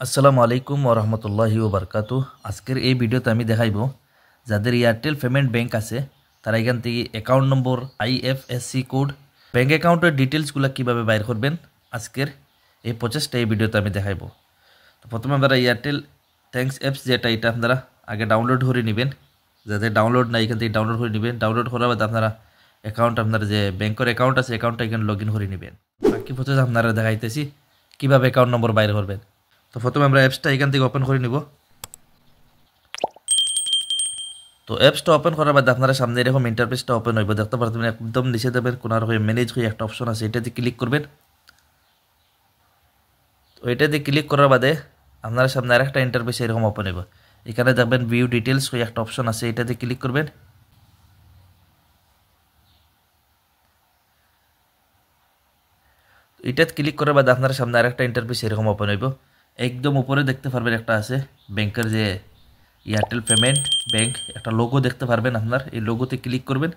আসসালামু আলাইকুম ওরহমতুল্লাহি ওবরকাতু। আজকের এই ভিডিওতে আমি দেখাইব যাদের এয়ারটেল পেমেন্ট ব্যাংক আছে তারা এখান থেকে account number, IFSC code, bank অ্যাকাউন্টের ডিটেলসগুলো কীভাবে বাইর করবেন আজকের এই প্রচেষ্টা এই ভিডিওতে আমি দেখাইব। তো প্রথমে আপনারা এয়ারটেল থ্যাঙ্কস অ্যাপস যেটা এটা আপনারা আগে ডাউনলোড করে নেবেন। যাদের ডাউনলোড নাই এখান থেকে ডাউনলোড করে নেবেন। ডাউনলোড করার বাদে আপনারা অ্যাকাউন্ট আপনার যে ব্যাংকের অ্যাকাউন্ট আছে অ্যাকাউন্টটা এখানে লগ ইন করে নেবেন। বাকি প্রসেস আপনারা দেখাইতেছি কীভাবে অ্যাকাউন্ট নম্বর বাইর করবেন। তো প্রথমে আমরা অ্যাপসটা এখান থেকে ওপেন করে নিব। তো অ্যাপসটা ওপেন করার বাদে আপনারা সামনে এরকম ইন্টারফেসটা ওপেন হইব, দেখতে পারবেন একদম নিচে দেবেন কোনার হয়ে ম্যানেজ হয়ে একটা অপশন আছে, এটাতে ক্লিক করবেন। তো এটাতে ক্লিক করার বাদে আপনারা সামনে আরেকটা ইন্টারফেস এরকম ওপেন হইব। এখানে দেখবেন ভিউ ডিটেলস হয়ে একটা অপশন আছে, এটাতে ক্লিক করবেন। এটাতে ক্লিক করার বাদে আপনারা সামনে আরেকটা ইন্টারফেস এরকম ওপেন হইব। একদম উপরে দেখতে পারবেন একটা আছে ব্যাংকের যে এয়ারটেল পেমেন্ট ব্যাংক, একটা লোগো দেখতে পারবেন। আপনার এই লোগোতে ক্লিক করবেন।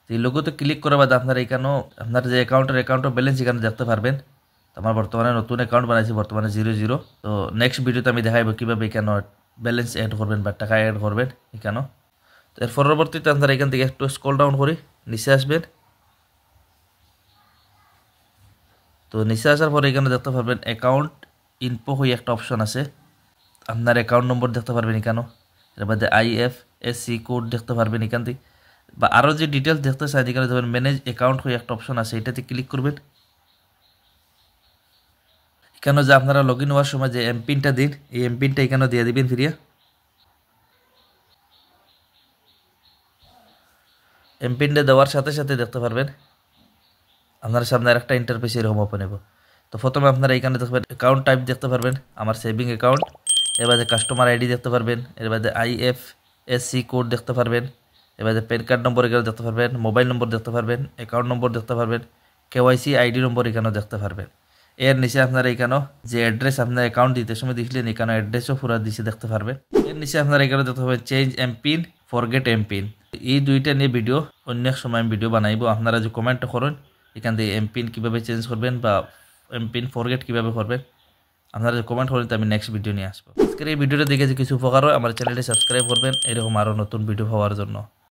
এই লোগোতে ক্লিক করার বাদে আপনার এখানেও আপনার যে অ্যাকাউন্টের ব্যালেন্স এখানে দেখতে পারবেন। আমার বর্তমানে নতুন অ্যাকাউন্ট বানাইছি, বর্তমানে 0 তো নেক্সট ভিডিওতে আমি দেখাইব কীভাবে এখানে ব্যালেন্স অ্যাড করবেন বা টাকা অ্যাড করবেন এখানেও। তো এর পরবর্তীতে আপনারা এখান থেকে একটু স্ক্রল ডাউন করে নিচে আসবেন। তো নিচে আসার পরে এখানে দেখতে পারবেন অ্যাকাউন্ট ইনফো হয়ে একটা অপশন আছে, আপনার অ্যাকাউন্ট নম্বর দেখতে পারবেন এখানেও। এর মধ্যে আইএফএসসি কোড দেখতে পারবেন এখান থেকে, বা আরও যে ডিটেলস দেখতে চাই এখানে দেখবেন ম্যানেজ অ্যাকাউন্ট হয়ে একটা অপশন আছে, এটাতে ক্লিক করবেন। এখানেও যে আপনারা লগ ইন হওয়ার সময় যে এমপিনটা দিন, এই এমপিনটা এখানেও দিয়ে দিবেন ফিরিয়া। এমপিনটা দেওয়ার সাথে সাথে দেখতে পারবেন আপনার সামনে আরেকটা ইন্টারফেস এরকম ওপেন হইব। তো প্রথমে আপনারা এখানে দেখবেন অ্যাকাউন্ট টাইপ দেখতে পারবেন, আমার সেভিং অ্যাকাউন্ট। এর বাদে কাস্টমার আইডি দেখতে পারবেন, এর বাদে আইএফএসসি কোড দেখতে পারবেন, এর বাদে প্যান কার্ড নম্বর এখানে দেখতে পারবেন, মোবাইল নম্বর দেখতে পারবেন, অ্যাকাউন্ট নম্বর দেখতে পারবেন, কেওয়াইসি আইডি নম্বর এখানেও দেখতে পারবেন। এর নিচে আপনারা এখানেও যে অ্যাড্রেস আপনার অ্যাকাউন্ট দিতে সময় দিয়েছিলেন এখানে অ্যাড্রেসও পুরো দিছে দেখতে পারবেন। এর নিচে আপনারা এখানে দেখতে পাবেন চেঞ্জ এমপিন, ফরগেট এমপিন। এই দুইটা নিয়ে ভিডিও অন্য এক সময় আমি ভিডিও বানাইব। আপনারা যে কমেন্ট করেন এখান থেকে এমপিন কীভাবে চেঞ্জ করবেন বা এমপিন ফরগেট কীভাবে করবেন আপনারা যে কমেন্ট করেন, তো আমি নেক্সট ভিডিও নিয়ে আসবো। আজকের এই ভিডিওটা দেখে যে কিছু উপকার হয় আমার চ্যানেলটি সাবস্ক্রাইব করবেন এরকম আরও নতুন ভিডিও পাওয়ার জন্য।